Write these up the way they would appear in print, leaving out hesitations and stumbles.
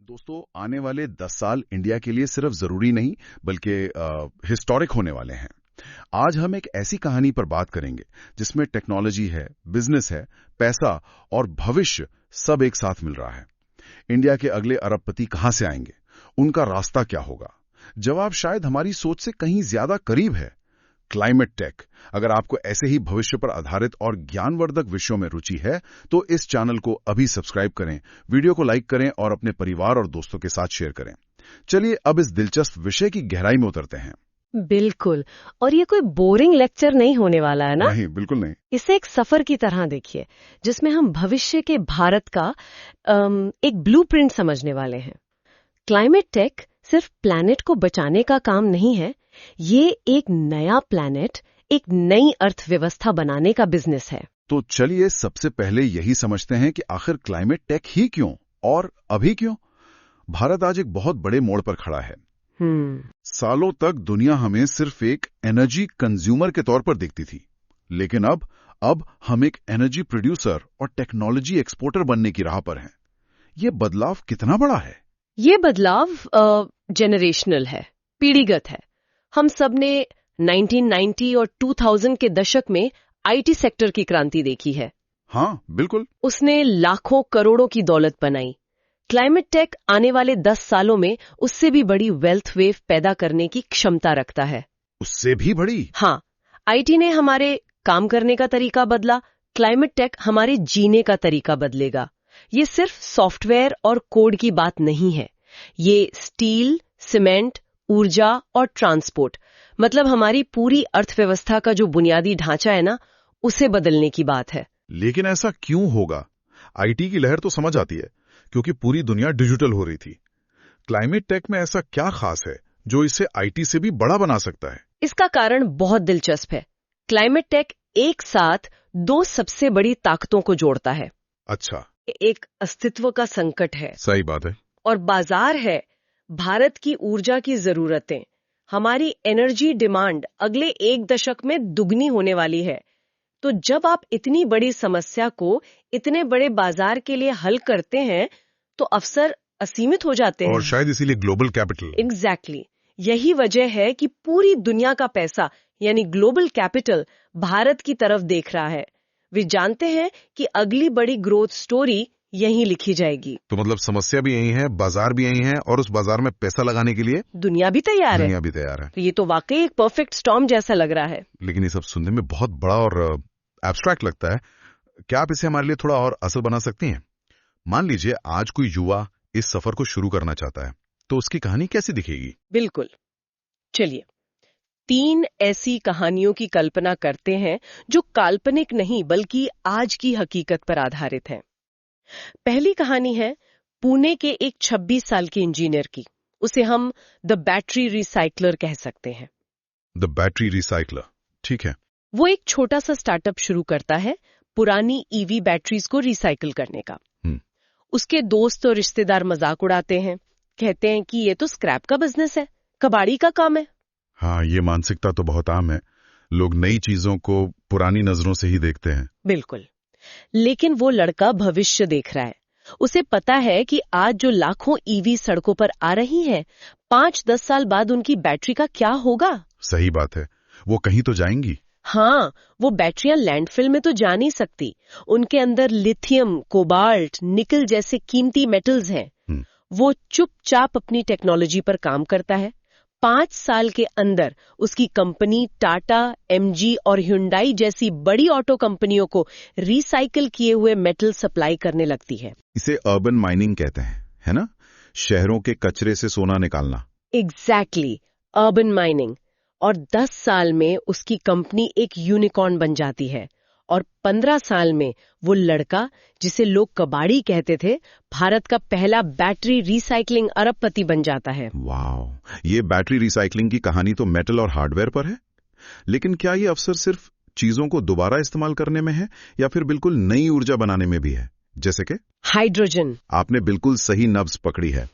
दोस्तों, आने वाले 10 साल इंडिया के लिए सिर्फ जरूरी नहीं बल्कि हिस्टोरिक होने वाले हैं। आज हम एक ऐसी कहानी पर बात करेंगे जिसमें टेक्नोलॉजी है, बिजनेस है, पैसा और भविष्य सब एक साथ मिल रहा है। इंडिया के अगले अरबपति कहां से आएंगे, उनका रास्ता क्या होगा? जवाब शायद हमारी सोच से कहीं ज्यादा करीब है। Climate tech. अगर आपको ऐसे ही भविष्य पर आधारित और ज्ञानवर्धक विषयों में रुचि है तो इस चैनल को अभी सब्सक्राइब करें, वीडियो को लाइक करें और अपने परिवार और दोस्तों के साथ शेयर करें। चलिए अब इस दिलचस्प विषय की गहराई में उतरते हैं। बिल्कुल। और ये कोई बोरिंग लेक्चर नहीं होने वाला है ना? नहीं, बिल्कुल नहीं। इसे एक सफर की तरह देखिए जिसमें हम भविष्य के भारत का एक ब्लूप्रिंट समझने वाले हैं। क्लाइमेट टेक सिर्फ प्लैनेट को बचाने का काम नहीं है, ये एक नया प्लैनेट, एक नई अर्थव्यवस्था बनाने का बिजनेस है। तो चलिए सबसे पहले यही समझते हैं कि आखिर क्लाइमेट टेक ही क्यों और अभी क्यों? भारत आज एक बहुत बड़े मोड़ पर खड़ा है। सालों तक दुनिया हमें सिर्फ एक एनर्जी कंज्यूमर के तौर पर देखती थी, लेकिन अब हम एक एनर्जी प्रोड्यूसर और टेक्नोलॉजी एक्सपोर्टर बनने की राह पर हैं। ये बदलाव कितना बड़ा है? ये बदलाव जेनरेशनल है, पीढ़ीगत है। हम सब ने 1990 और 2000 के दशक में आईटी सेक्टर की क्रांति देखी है। हाँ, बिल्कुल। उसने लाखों करोड़ों की दौलत बनाई। क्लाइमेट टेक आने वाले 10 सालों में उससे भी बड़ी वेल्थ वेव पैदा करने की क्षमता रखता है। उससे भी बड़ी? हाँ, आईटी ने हमारे काम करने का तरीका बदला, क्लाइमेट टेक हमारे जीने का तरीका बदलेगा। ये सिर्फ सॉफ्टवेयर और कोड की बात नहीं है, ये स्टील, सीमेंट, ऊर्जा और ट्रांसपोर्ट, मतलब हमारी पूरी अर्थव्यवस्था का जो बुनियादी ढांचा है ना, उसे बदलने की बात है। लेकिन ऐसा क्यों होगा? आईटी की लहर तो समझ आती है, क्योंकि पूरी दुनिया डिजिटल हो रही थी। क्लाइमेट टेक में ऐसा क्या खास है जो इसे आईटी से भी बड़ा बना सकता है? इसका कारण बहुत दिलचस्प है। क्लाइमेट टेक एक साथ दो सबसे बड़ी ताकतों को जोड़ता है। अच्छा। एक अस्तित्व का संकट है। सही बात है। और बाजार है। भारत की ऊर्जा की जरूरतें, हमारी एनर्जी डिमांड अगले 1 दशक में दुगनी होने वाली है। तो जब आप इतनी बड़ी समस्या को इतने बड़े बाजार के लिए हल करते हैं तो अवसर असीमित हो जाते हैं। और शायद इसीलिए ग्लोबल कैपिटल। एग्जैक्टली। यही वजह है कि पूरी दुनिया का पैसा यानी ग्लोबल कैपिटल भारत की तरफ देख रहा है। वे जानते हैं कि अगली बड़ी ग्रोथ स्टोरी यहीं लिखी जाएगी। तो मतलब समस्या भी यही है, बाजार भी यही है, और उस बाजार में पैसा लगाने के लिए दुनिया भी तैयार है। दुनिया भी तैयार है। तो ये तो वाकई एक परफेक्ट स्टॉर्म जैसा लग रहा है। लेकिन ये सब सुनने में बहुत बड़ा और एब्स्ट्रैक्ट लगता है। क्या आप इसे हमारे लिए थोड़ा और असल बना सकती हैं? मान लीजिए आज कोई युवा इस सफर को शुरू करना चाहता है, तो उसकी कहानी कैसी दिखेगी? बिल्कुल। चलिए 3 ऐसी कहानियों की कल्पना करते हैं जो काल्पनिक नहीं बल्कि आज की हकीकत पर आधारित हैं। पहली कहानी है पुणे के एक 26 साल के इंजीनियर की। उसे हम द बैटरी रिसाइकलर कह सकते हैं। द बैटरी रिसाइकलर, ठीक है। वो एक छोटा सा स्टार्टअप शुरू करता है पुरानी ईवी बैटरीज को रिसाइकिल करने का। उसके दोस्त और रिश्तेदार मजाक उड़ाते हैं, कहते हैं कि ये तो स्क्रैप का बिजनेस है, कबाड़ी का काम है। हाँ, ये मानसिकता तो बहुत आम है। लोग नई चीजों को पुरानी नजरों से ही देखते हैं। बिल्कुल। लेकिन वो लड़का भविष्य देख रहा है। उसे पता है कि आज जो लाखों ईवी सड़कों पर आ रही हैं, 5-10 साल बाद उनकी बैटरी का क्या होगा? सही बात है, वो कहीं तो जाएंगी। हाँ, वो बैटरियां लैंडफिल में तो जा नहीं सकती। उनके अंदर लिथियम, कोबाल्ट, निकल जैसे कीमती मेटल्स हैं। वो चुपचाप अपनी टेक्नोलॉजी पर काम करता है। 5 साल के अंदर उसकी कंपनी टाटा, एमजी और ह्युंडई जैसी बड़ी ऑटो कंपनियों को रिसाइकिल किए हुए मेटल सप्लाई करने लगती है। इसे अर्बन माइनिंग कहते हैं, है ना? शहरों के कचरे से सोना निकालना। Exactly, urban mining. और 10 साल में उसकी कंपनी एक यूनिकॉर्न बन जाती है। और 15 साल में वो लड़का, जिसे लोग कबाड़ी कहते थे, भारत का पहला बैटरी रिसाइकलिंग अरबपति बन जाता है। वाह, ये बैटरी रिसाइकलिंग की कहानी तो मेटल और हार्डवेयर पर है। लेकिन क्या ये अवसर सिर्फ चीजों को दोबारा इस्तेमाल करने में है या फिर बिल्कुल नई ऊर्जा बनाने में भी है, जैसे कि हाइड्रोजन? आपने बिल्कुल सही नब्ज पकड़ी है।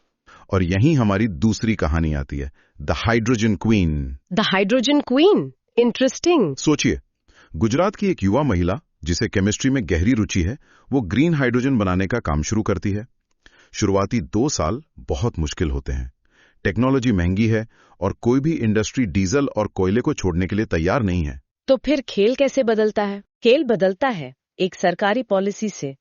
और यहीं हमारी दूसरी कहानी आती है, the hydrogen queen. The hydrogen queen, interesting. सोचिए, गुजरात की एक युवा महिला जिसे केमिस्ट्री में गहरी रुचि है, वो ग्रीन हाइड्रोजन बनाने का काम शुरू करती है। शुरुआती 2 साल बहुत मुश्किल होते हैं। टेक्नोलॉजी महंगी है और कोई भी इंडस्ट्री डीजल और कोयले को छोड़ने के लिए तैयार नहीं है। तो फिर खेल कैसे बदलता है? खेल बदलता है एक सरकारी पॉलिसी से।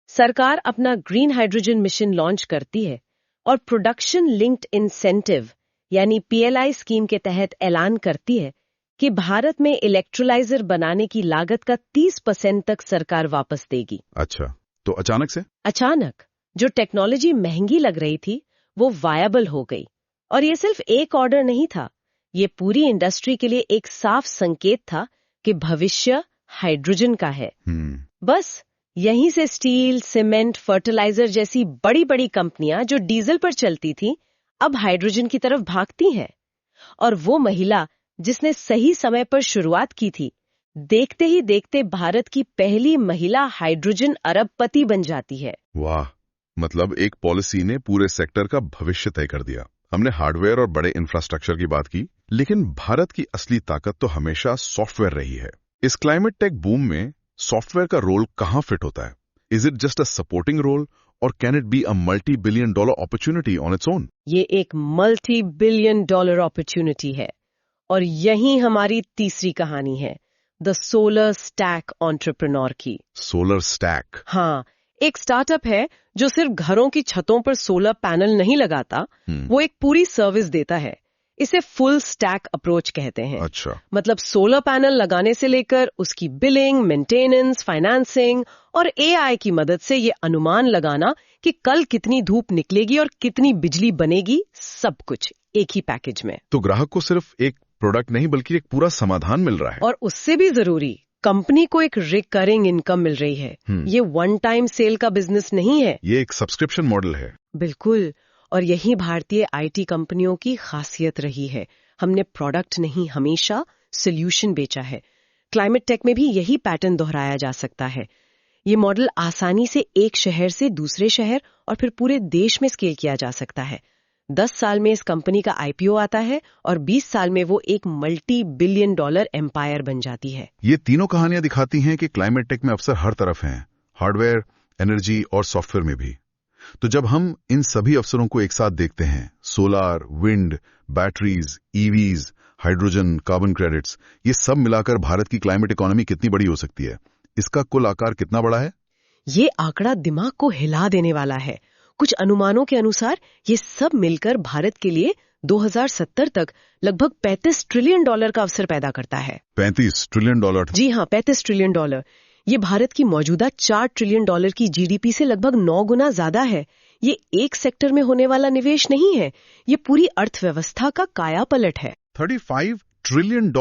सरकार अपना ग्रीन हाइड्रोजन मिशन लॉन्च करती है और प्रोडक्शन लिंक्ड इंसेंटिव यानी PLI स्कीम के तहत ऐलान करती है कि भारत में इलेक्ट्रोलाइजर बनाने की लागत का 30% तक सरकार वापस देगी। अच्छा, तो अचानक से? अचानक जो टेक्नोलॉजी महंगी लग रही थी वो वायबल हो गई। और ये सिर्फ एक ऑर्डर नहीं था, ये पूरी इंडस्ट्री के लिए एक साफ संकेत था कि भविष्य हाइड्रोजन का है। बस यहीं से स्टील, सीमेंट, फर्टिलाइजर जैसी बड़ी बड़ी कंपनियां जो डीजल पर चलती थीं, अब हाइड्रोजन की तरफ भागती हैं। और वो महिला जिसने सही समय पर शुरुआत की थी, देखते ही देखते भारत की पहली महिला हाइड्रोजन अरबपति बन जाती है। वाह, मतलब एक पॉलिसी ने पूरे सेक्टर का भविष्य तय कर दिया। हमने हार्डवेयर और बड़े इंफ्रास्ट्रक्चर की बात की, लेकिन भारत की असली ताकत तो हमेशा सॉफ्टवेयर रही है। इस क्लाइमेट टेक बूम में सॉफ्टवेयर का रोल कहां फिट होता है? Is it just a supporting role or can it be a multi-billion dollar opportunity on its own? ये एक multi-billion dollar opportunity है और यही हमारी तीसरी कहानी है, द सोलर स्टैक एंटरप्रेन्योर की। Solar stack? हाँ, एक स्टार्टअप है जो सिर्फ घरों की छतों पर सोलर पैनल नहीं लगाता, वो एक पूरी सर्विस देता है। इसे फुल स्टैक अप्रोच कहते हैं। अच्छा। मतलब सोलर पैनल लगाने से लेकर उसकी बिलिंग, मेंटेनेंस, फाइनेंसिंग और AI की मदद से ये अनुमान लगाना कि कल कितनी धूप निकलेगी और कितनी बिजली बनेगी, सब कुछ एक ही पैकेज में। तो ग्राहक को सिर्फ एक प्रोडक्ट नहीं बल्कि एक पूरा समाधान मिल रहा है। और उससे भी जरूरी, कंपनी को एक रिकरिंग इनकम मिल रही है। ये वन टाइम सेल का बिजनेस नहीं है, ये एक सब्सक्रिप्शन मॉडल है। बिल्कुल। और यही भारतीय IT कंपनियों की खासियत रही है। हमने प्रोडक्ट नहीं, हमेशा सोल्यूशन बेचा है। क्लाइमेट टेक में भी यही पैटर्न दोहराया जा सकता है। ये मॉडल आसानी से एक शहर से दूसरे शहर और फिर पूरे देश में स्केल किया जा सकता है। 10 साल में इस कंपनी का IPO आता है और 20 साल में वो एक multi-billion dollar एम्पायर बन जाती है। ये तीनों कहानियां दिखाती हैं कि क्लाइमेट टेक में अवसर हर तरफ हैं, हार्डवेयर, एनर्जी और सॉफ्टवेयर में भी। तो जब हम इन सभी अवसरों को एक साथ देखते हैं, solar, wind, batteries, EVs, hydrogen, carbon credits, ये सब मिलाकर भारत की क्लाइमेट इकोनॉमी कितनी बड़ी हो सकती है? इसका कुल आकार कितना बड़ा है? ये आंकड़ा दिमाग को हिला देने वाला है। कुछ अनुमानों के अनुसार ये सब मिलकर भारत के लिए 2070 तक लगभग $35 ट्रिलियन का अवसर पैदा करता है। $35 ट्रिलियन? जी हाँ, $35 ट्रिलियन। ये भारत की मौजूदा $4 ट्रिलियन की GDP से लगभग 9 गुना ज्यादा है। ये एक सेक्टर में होने वाला निवेश नहीं है, ये पूरी अर्थव्यवस्था का कायापलट है। $35 ट्रिलियन,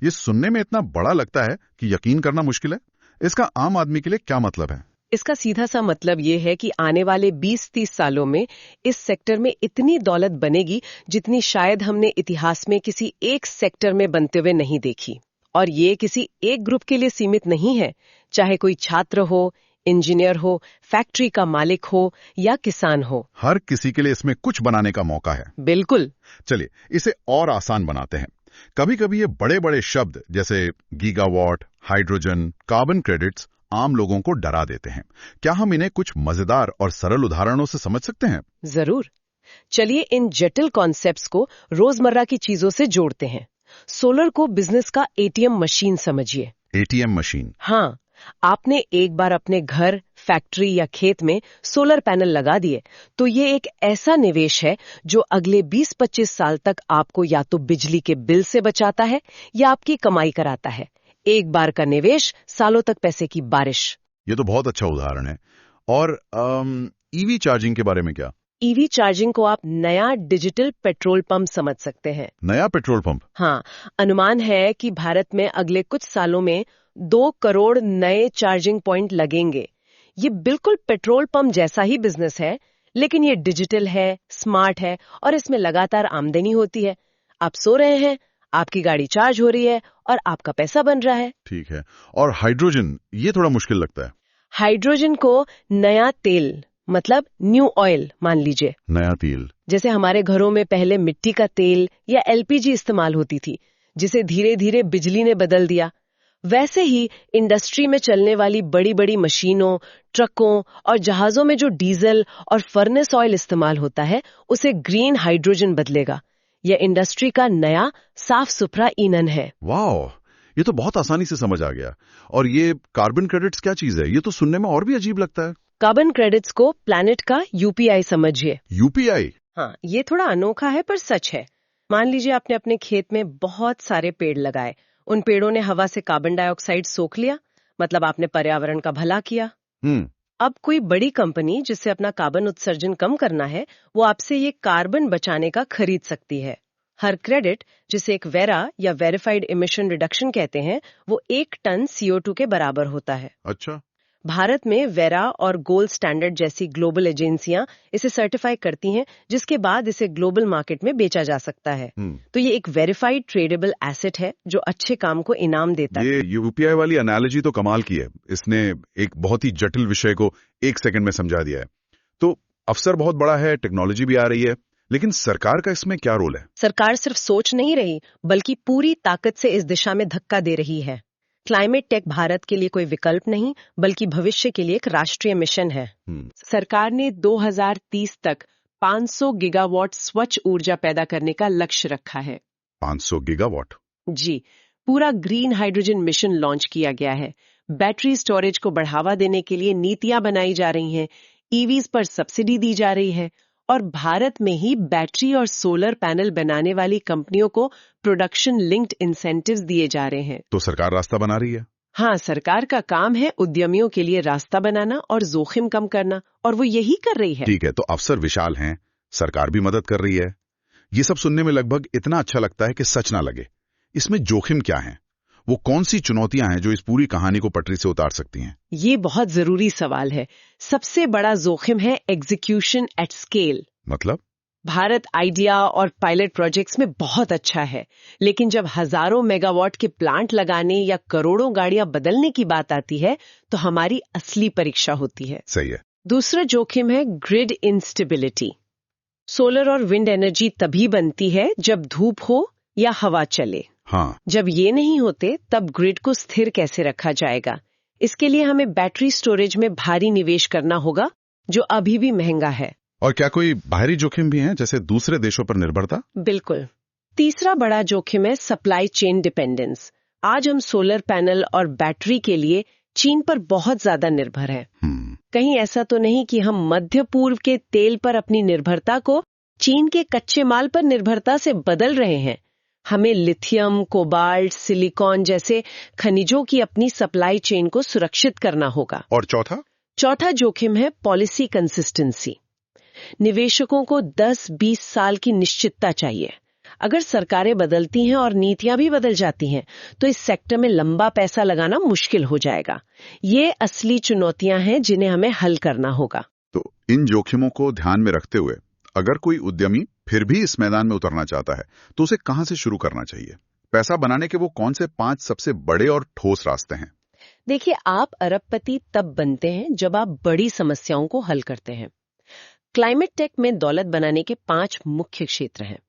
ये सुनने में इतना बड़ा लगता है कि यकीन करना मुश्किल है। इसका आम आदमी के लिए क्या मतलब है? इसका सीधा सा मतलब ये है कि आने वाले 20-30 सालों में इस सेक्टर में इतनी दौलत बनेगी जितनी शायद हमने इतिहास में किसी एक सेक्टर में बनते हुए नहीं देखी। और ये किसी एक ग्रुप के लिए सीमित नहीं है, चाहे कोई छात्र हो, इंजीनियर हो, फैक्ट्री का मालिक हो या किसान हो, हर किसी के लिए इसमें कुछ बनाने का मौका है। बिल्कुल। चलिए इसे और आसान बनाते हैं। कभी कभी ये बड़े बड़े शब्द जैसे गीगावाट, हाइड्रोजन, कार्बन क्रेडिट्स आम लोगों को डरा देते हैं। क्या हम इन्हें कुछ मजेदार और सरल उदाहरणों से समझ सकते हैं? जरूर। चलिए इन जटिल कॉन्सेप्ट्स को रोजमर्रा की चीजों से जोड़ते हैं। सोलर को बिजनेस का ATM मशीन समझिए। ATM machine? हाँ, आपने एक बार अपने घर, फैक्ट्री या खेत में सोलर पैनल लगा दिए तो ये एक ऐसा निवेश है जो अगले 20-25 साल तक आपको या तो बिजली के बिल से बचाता है या आपकी कमाई कराता है। एक बार का निवेश, सालों तक पैसे की बारिश। ये तो बहुत अच्छा उदाहरण है। और EV चार्जिंग के बारे में क्या? EV चार्जिंग को आप नया डिजिटल पेट्रोल पंप समझ सकते हैं। नया पेट्रोल पंप? हाँ, अनुमान है कि भारत में अगले कुछ सालों में 2 करोड़ नए चार्जिंग पॉइंट लगेंगे। ये बिल्कुल पेट्रोल पंप जैसा ही बिजनेस है, लेकिन ये डिजिटल है, स्मार्ट है और इसमें लगातार आमदनी होती है। आप सो रहे हैं, आपकी गाड़ी चार्ज हो रही है और आपका पैसा बन रहा है। ठीक है। और हाइड्रोजन, ये थोड़ा मुश्किल लगता है। हाइड्रोजन को नया तेल, मतलब न्यू ऑयल मान लीजिए। नया तेल? जैसे हमारे घरों में पहले मिट्टी का तेल या LPG इस्तेमाल होती थी, जिसे धीरे धीरे बिजली ने बदल दिया। वैसे ही इंडस्ट्री में चलने वाली बड़ी बड़ी मशीनों, ट्रकों और जहाजों में जो डीजल और फर्नेस ऑयल इस्तेमाल होता है उसे ग्रीन हाइड्रोजन बदलेगा। यह इंडस्ट्री का नया साफ सुथरा ईंधन है। वाह, ये तो बहुत आसानी से समझ आ गया। और ये कार्बन क्रेडिट्स क्या चीज है? ये तो सुनने में और भी अजीब लगता है। कार्बन क्रेडिट्स को प्लैनेट का यूपीआई समझिए। यूपीआई? हाँ, ये थोड़ा अनोखा है पर सच है। मान लीजिए आपने अपने खेत में बहुत सारे पेड़ लगाए, उन पेड़ों ने हवा से कार्बन डाइऑक्साइड सोख लिया, मतलब आपने पर्यावरण का भला किया। अब कोई बड़ी कंपनी जिससे अपना कार्बन उत्सर्जन कम करना है, वो आपसे ये कार्बन बचाने का खरीद सकती है। हर क्रेडिट, जिसे एक वेरा या वेरिफाइड इमिशन रिडक्शन कहते हैं, वो 1 टन CO2 के बराबर होता है। अच्छा। भारत में वेरा और गोल्ड स्टैंडर्ड जैसी ग्लोबल एजेंसियां इसे सर्टिफाई करती हैं, जिसके बाद इसे ग्लोबल मार्केट में बेचा जा सकता है। तो ये एक वेरिफाइड ट्रेडेबल एसेट है जो अच्छे काम को इनाम देता है। ये यूपीआई वाली एनालॉजी तो कमाल की है। इसने एक बहुत ही जटिल विषय को 1 सेकंड में समझा दिया है। तो अवसर बहुत बड़ा है, टेक्नोलॉजी भी आ रही है, लेकिन सरकार का इसमें क्या रोल है? सरकार सिर्फ सोच नहीं रही, बल्कि पूरी ताकत से इस दिशा में धक्का दे रही है। क्लाइमेट टेक भारत के लिए कोई विकल्प नहीं, बल्कि भविष्य के लिए एक राष्ट्रीय मिशन है। सरकार ने 2030 तक 500 गीगावाट स्वच्छ ऊर्जा पैदा करने का लक्ष्य रखा है। 500 गीगावाट? जी, पूरा ग्रीन हाइड्रोजन मिशन लॉन्च किया गया है। बैटरी स्टोरेज को बढ़ावा देने के लिए नीतियां बनाई जा रही हैं, ईवीज पर सब्सिडी दी जा रही है और भारत में ही बैटरी और सोलर पैनल बनाने वाली कंपनियों को प्रोडक्शन लिंक्ड इंसेंटिव्स दिए जा रहे हैं। तो सरकार रास्ता बना रही है? हाँ, सरकार का काम है उद्यमियों के लिए रास्ता बनाना और जोखिम कम करना, और वो यही कर रही है। ठीक है, तो अवसर विशाल हैं, सरकार भी मदद कर रही है। ये सब सुनने में लगभग इतना अच्छा लगता है कि सच ना लगे। इसमें जोखिम क्या है? वो कौन सी चुनौतियां हैं जो इस पूरी कहानी को पटरी से उतार सकती हैं? ये बहुत जरूरी सवाल है। सबसे बड़ा जोखिम है एग्जीक्यूशन एट स्केल। मतलब? भारत आइडिया और पायलट प्रोजेक्ट्स में बहुत अच्छा है, लेकिन जब हजारों मेगावाट के प्लांट लगाने या करोड़ों गाड़ियां बदलने की बात आती है, तो हमारी असली परीक्षा होती है। सही है। दूसरा जोखिम है ग्रिड इंस्टेबिलिटी। सोलर और विंड एनर्जी तभी बनती है जब धूप हो या हवा चले। हाँ। जब ये नहीं होते, तब ग्रिड को स्थिर कैसे रखा जाएगा? इसके लिए हमें बैटरी स्टोरेज में भारी निवेश करना होगा, जो अभी भी महंगा है। और क्या कोई बाहरी जोखिम भी हैं, जैसे दूसरे देशों पर निर्भरता? बिल्कुल। तीसरा बड़ा जोखिम है सप्लाई चेन डिपेंडेंस। आज हम सोलर पैनल और बैटरी के लिए चीन पर बहुत ज्यादा निर्भर हैं। कहीं ऐसा तो नहीं कि हम मध्य पूर्व के तेल पर अपनी निर्भरता को चीन के कच्चे माल पर निर्भरता से बदल रहे हैं? हमें लिथियम, कोबाल्ट, सिलिकॉन जैसे खनिजों की अपनी सप्लाई चेन को सुरक्षित करना होगा। और चौथा जोखिम है पॉलिसी कंसिस्टेंसी। निवेशकों को 10-20 साल की निश्चितता चाहिए। अगर सरकारें बदलती हैं और नीतियां भी बदल जाती हैं, तो इस सेक्टर में लंबा पैसा लगाना मुश्किल हो जाएगा। ये असली चुनौतियां हैं जिन्हें हमें हल करना होगा। तो इन जोखिमों को ध्यान में रखते हुए अगर कोई उद्यमी फिर भी इस मैदान में उतरना चाहता है, तो उसे कहां से शुरू करना चाहिए? पैसा बनाने के वो कौन से 5 सबसे बड़े और ठोस रास्ते हैं? देखिए, आप अरबपति तब बनते हैं जब आप बड़ी समस्याओं को हल करते हैं। क्लाइमेट टेक में दौलत बनाने के 5 मुख्य क्षेत्र हैं।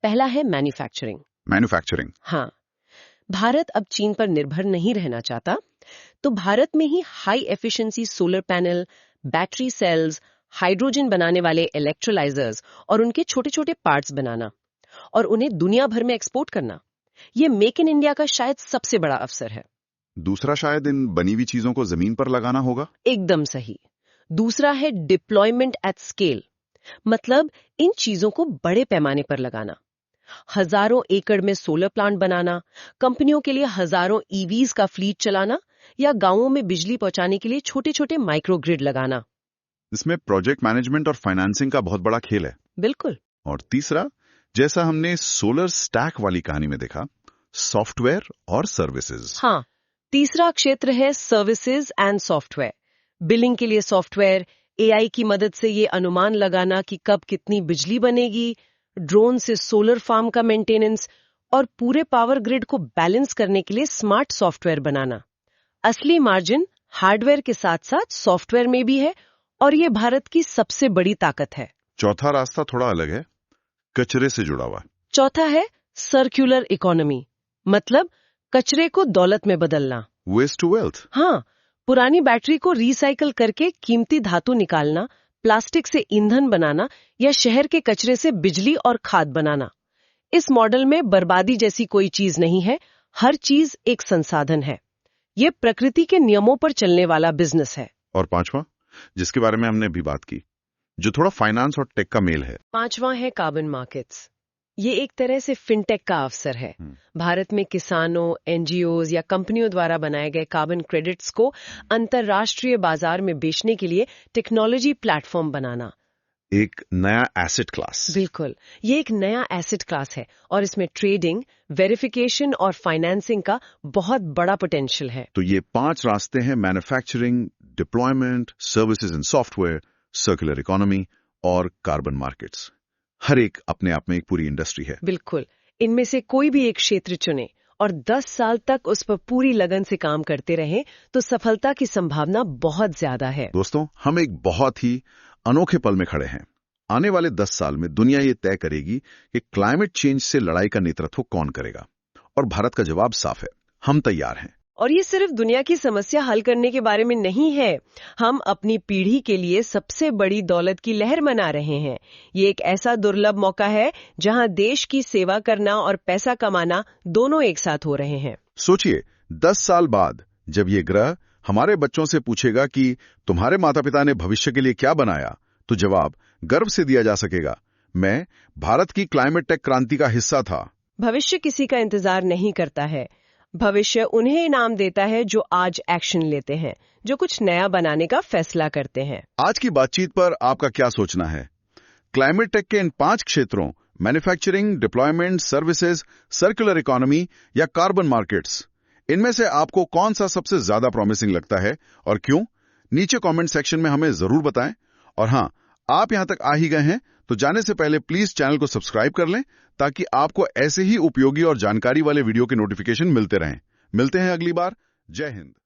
पहला है मैन्युफैक्चरिंग। हाँ, भारत अब चीन पर निर्भर नहीं रहना चाहता, तो भारत में ही high efficiency solar panel, battery cells, hydrogen बनाने वाले इलेक्ट्रोलाइजर्स और उनके छोटे छोटे पार्ट्स बनाना और उन्हें दुनिया भर में एक्सपोर्ट करना, ये मेक इन इंडिया का शायद सबसे बड़ा अवसर है। दूसरा, शायद इन बनी हुई चीजों को जमीन पर लगाना होगा। एकदम सही। दूसरा है डिप्लॉयमेंट एट स्केल, मतलब इन चीजों को बड़े पैमाने पर लगाना। हजारों एकड़ में सोलर प्लांट बनाना, कंपनियों के लिए हजारों ईवीज का फ्लीट चलाना या गांवों में बिजली पहुंचाने के लिए छोटे छोटे माइक्रोग्रिड लगाना। इसमें प्रोजेक्ट मैनेजमेंट और फाइनेंसिंग का बहुत बड़ा खेल है। बिल्कुल। और तीसरा, जैसा हमने सोलर स्टैक वाली कहानी में देखा, सॉफ्टवेयर और सर्विसेज। हाँ, तीसरा क्षेत्र है सर्विसेज एंड सॉफ्टवेयर। बिलिंग के लिए सॉफ्टवेयर, एआई की मदद से ये अनुमान लगाना कि कब कितनी बिजली बनेगी, ड्रोन से सोलर फार्म का मेंटेनेंस और पूरे पावर ग्रिड को बैलेंस करने के लिए स्मार्ट सॉफ्टवेयर बनाना। असली मार्जिन हार्डवेयर के साथ साथ सॉफ्टवेयर में भी है और ये भारत की सबसे बड़ी ताकत है। चौथा रास्ता थोड़ा अलग है, कचरे से जुड़ा हुआ। चौथा है सर्कुलर इकोनॉमी, मतलब कचरे को दौलत में बदलना। Waste to wealth. हाँ, पुरानी बैटरी को रिसाइकल करके कीमती धातु निकालना, प्लास्टिक से ईंधन बनाना या शहर के कचरे से बिजली और खाद बनाना। इस मॉडल में बर्बादी जैसी कोई चीज नहीं है, हर चीज एक संसाधन है। ये प्रकृति के नियमों पर चलने वाला बिजनेस है। और पांचवा, जिसके बारे में हमने भी बात की, जो थोड़ा फाइनेंस और टेक का मेल है, पांचवा है कार्बन मार्केट्स। ये एक तरह से फिनटेक का अवसर है। भारत में किसानों, एनजीओज या कंपनियों द्वारा बनाए गए कार्बन क्रेडिट्स को अंतर्राष्ट्रीय बाजार में बेचने के लिए टेक्नोलॉजी प्लेटफॉर्म बनाना। एक नया एसेट क्लास। बिल्कुल, ये एक नया एसेट क्लास है और इसमें ट्रेडिंग, वेरिफिकेशन और फाइनेंसिंग का बहुत बड़ा पोटेंशियल है। तो ये 5 रास्ते हैं: manufacturing, deployment, services and software, circular economy और कार्बन मार्केट्स। हर एक अपने आप में एक पूरी इंडस्ट्री है। बिल्कुल, इनमें से कोई भी एक क्षेत्र चुने और 10 साल तक उस पर पूरी लगन से काम करते रहें तो सफलता की संभावना बहुत ज्यादा है। दोस्तों, हम एक बहुत ही अनोखे पल में खड़े हैं। आने वाले 10 साल में दुनिया ये तय करेगी कि क्लाइमेट चेंज से लड़ाई का नेतृत्व कौन करेगा। और भारत का जवाब साफ है, हम तैयार हैं। और ये सिर्फ दुनिया की समस्या हल करने के बारे में नहीं है, हम अपनी पीढ़ी के लिए सबसे बड़ी दौलत की लहर मना रहे हैं। ये एक ऐसा दुर्लभ मौका है जहां देश की सेवा करना और पैसा कमाना दोनों एक साथ हो रहे हैं। सोचिए, 10 साल बाद जब ये ग्रह हमारे बच्चों से पूछेगा कि तुम्हारे माता पिता ने भविष्य के लिए क्या बनाया, तो जवाब गर्व से दिया जा सकेगा, मैं भारत की क्लाइमेट टेक क्रांति का हिस्सा था। भविष्य किसी का इंतजार नहीं करता है, भविष्य उन्हें इनाम देता है जो आज एक्शन लेते हैं, जो कुछ नया बनाने का फैसला करते हैं। आज की बातचीत पर आपका क्या सोचना है? क्लाइमेट टेक के इन 5 क्षेत्रों, manufacturing, deployment, services, circular economy या कार्बन मार्केट्स, इनमें से आपको कौन सा सबसे ज्यादा प्रॉमिसिंग लगता है और क्यों? नीचे कमेंट सेक्शन में हमें जरूर बताएं। और हां, आप यहां तक आ ही गए हैं तो जाने से पहले प्लीज चैनल को सब्सक्राइब कर लें ताकि आपको ऐसे ही उपयोगी और जानकारी वाले वीडियो के नोटिफिकेशन मिलते रहें। मिलते हैं अगली बार। जय हिंद।